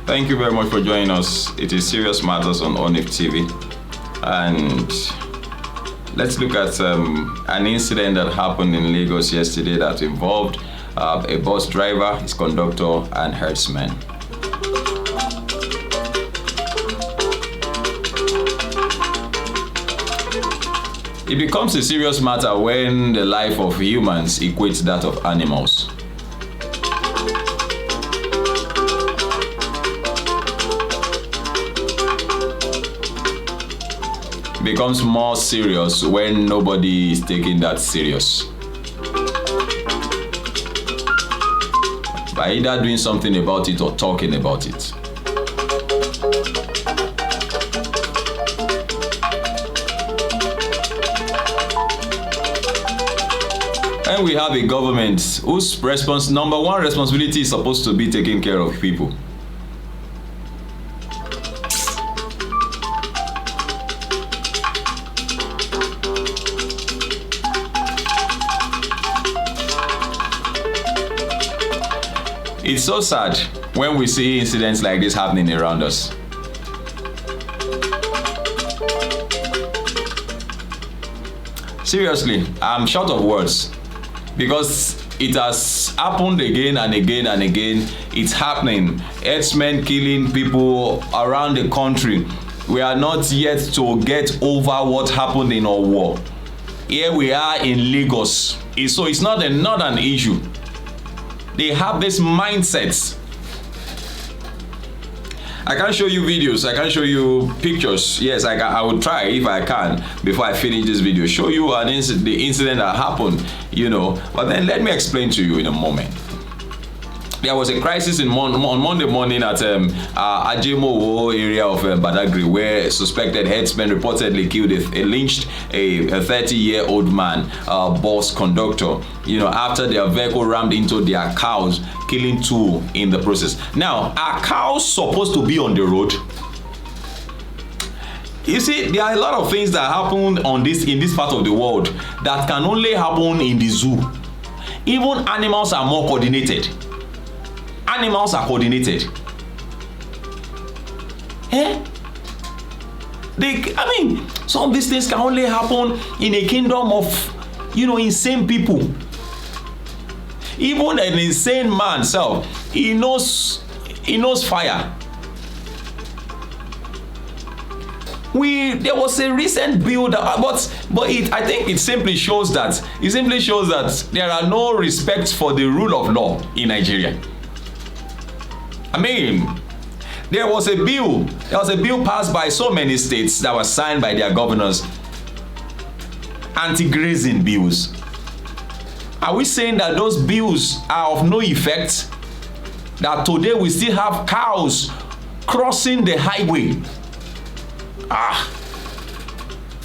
Thank you very much for joining us. It is Serious Matters on ONIF TV. And let's look at an incident that happened in Lagos yesterday that involved a bus driver, his conductor, and herdsmen. It becomes a serious matter when the life of humans equates that of animals. Becomes more serious when nobody is taking that serious. By either doing something about it or talking about it. And we have a government whose number one responsibility is supposed to be taking care of people. It's so sad when we see incidents like this happening around us. Seriously, I'm short of words because it has happened again and again and again. It's happening. Herdsmen killing people around the country. We are not yet to get over what happened in our war. Here we are in Lagos. So it's not an issue. They have this mindset. I can show you videos, I can show you pictures. Yes, I will try if I can before I finish this video. Show you the incident that happened, But then let me explain to you in a moment. There was a crisis on Monday morning at Ajemowo area of Badagry, where suspected herdsmen reportedly killed lynched a 30-year-old man, bus conductor, after their vehicle rammed into their cows, killing 2 in the process. Now, are cows supposed to be on the road? You see, there are a lot of things that happen in this part of the world that can only happen in the zoo. Even animals are more coordinated. Animals are coordinated. Some of these things can only happen in a kingdom of, insane people. Even an insane man self, he knows fire. There was a recent bill I think it simply shows that there are no respect for the rule of law in Nigeria. There was a bill passed by so many states that was signed by their governors. Anti-grazing bills. Are we saying that those bills are of no effect? That today we still have cows crossing the highway?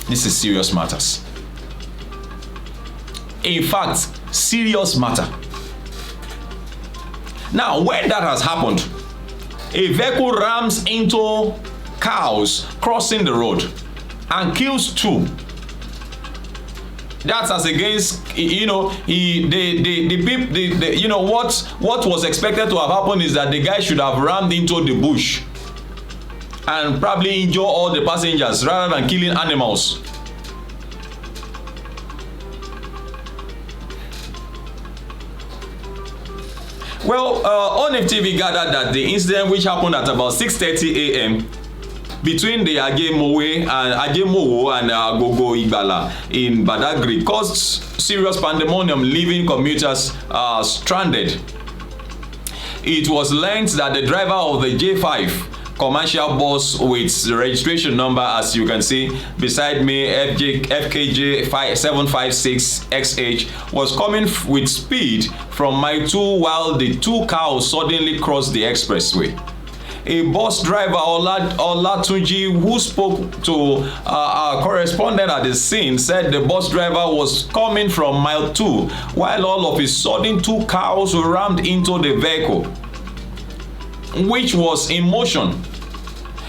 This is serious matters. In fact, serious matter. Now, when that has happened, a vehicle rams into cows crossing the road and kills 2. That's as against, what was expected to have happened is that the guy should have rammed into the bush and probably injure all the passengers rather than killing animals. Well, ONIF TV gathered that the incident, which happened at about 6:30 a.m. between the Ajemowo and Agogo Igbala in Badagry, caused serious pandemonium, leaving commuters stranded. It was learned that the driver of the J5 commercial bus with the registration number, as you can see beside me, FKJ 756XH, was coming with speed from mile 2 while the 2 cows suddenly crossed the expressway. A bus driver, Olatunji, who spoke to our correspondent at the scene, said the bus driver was coming from mile 2 while all of a sudden 2 cows rammed into the vehicle, which was in motion.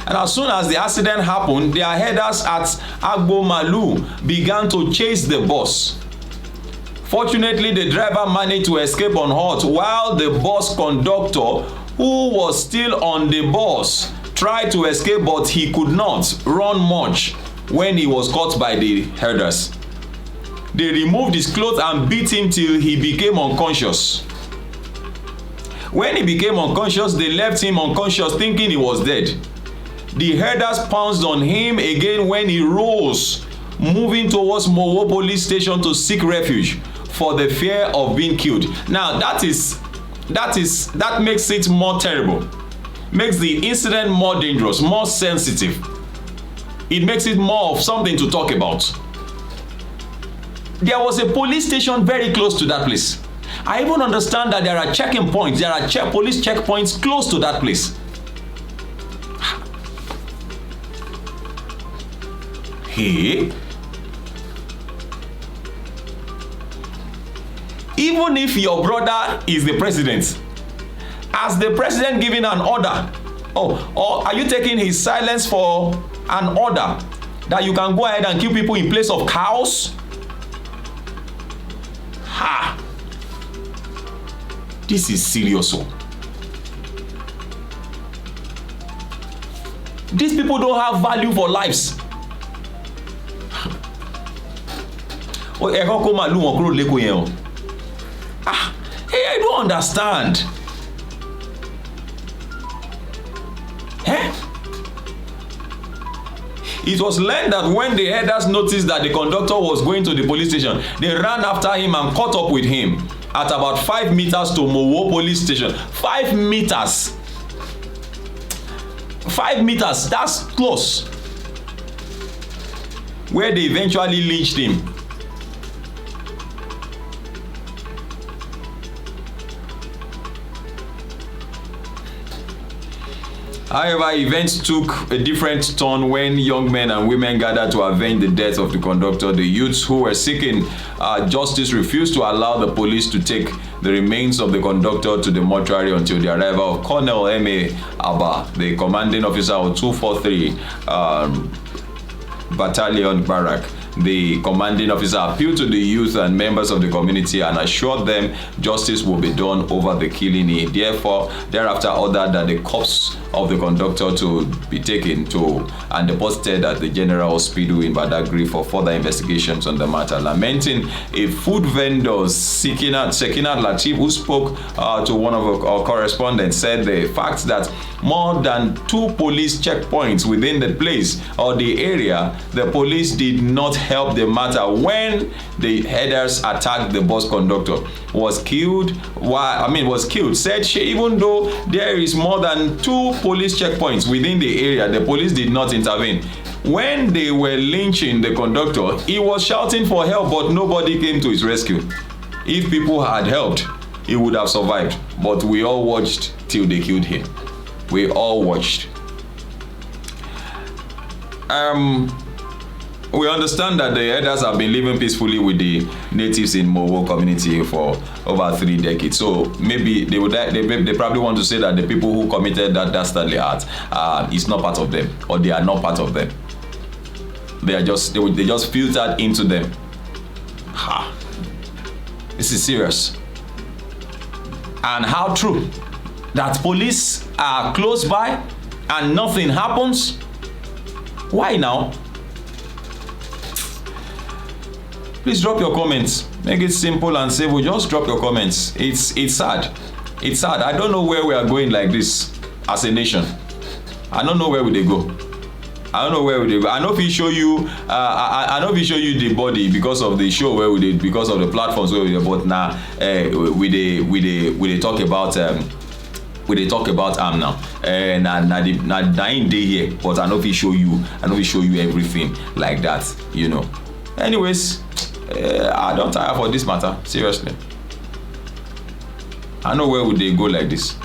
And as soon as the accident happened, their headers at Agbomalu began to chase the bus. Fortunately, the driver managed to escape unhurt, while the bus conductor, who was still on the bus, tried to escape, but he could not run much when he was caught by the herders. They removed his clothes and beat him till he became unconscious. When he became unconscious, they left him unconscious thinking he was dead. The herders pounced on him again when he rose, moving towards Mowo police station to seek refuge for the fear of being killed. Now that makes it more terrible, makes the incident more dangerous, more sensitive. It makes it more of something to talk about. There was a police station very close to that place. I even understand that there are checking points, there are police checkpoints close to that place. Hey, even if your brother is the president, as the president giving an order, or are you taking his silence for an order that you can go ahead and kill people in place of cows? Ha! This is serious. These people don't have value for lives. I don't understand. It was learned that when the herders noticed that the conductor was going to the police station, they ran after him and caught up with him at about 5 meters to Mowo police station. 5 meters. 5 meters, that's close. Where they eventually lynched him. However, events took a different turn when young men and women gathered to avenge the death of the conductor. The youths who were seeking justice refused to allow the police to take the remains of the conductor to the mortuary until the arrival of Colonel M.A. Abba, the commanding officer of 243 Battalion Barrack. The commanding officer appealed to the youth and members of the community and assured them justice will be done over the killing. He therefore thereafter ordered that the corpse of the conductor to be taken to and deposited at the General Hospital in Badagry for further investigations on the matter. Lamenting, a food vendor, Sekinat Latif, who spoke to one of our correspondents, said the fact that more than 2 police checkpoints within the place or the area, the police did not help the matter when the herders attacked the bus conductor, was killed. Said she, even though there is more than 2 police checkpoints within the area, the police did not intervene. When they were lynching the conductor, he was shouting for help, but nobody came to his rescue. If people had helped, he would have survived. But we all watched till they killed him. We all watched. We understand that the herders have been living peacefully with the natives in Mowo community for over 3 decades. So maybe they probably want to say that the people who committed that dastardly act is not part of them, or they are not part of them. They just filtered into them. This is serious. And how true that police are close by and nothing happens? Why now? Please drop your comments. Make it simple and simple. Just drop your comments. It's sad. It's sad. I don't know where we are going like this as a nation. I don't know where will they go. I don't know where will they go. I know if we show you, I know if we show you the body because of the show where we did, because of the platforms where we did. But now, we talk about now. Na dying day here. But I know if we show you, everything like that. You know. Anyways. I don't tire for this matter, seriously. I know where would they go like this.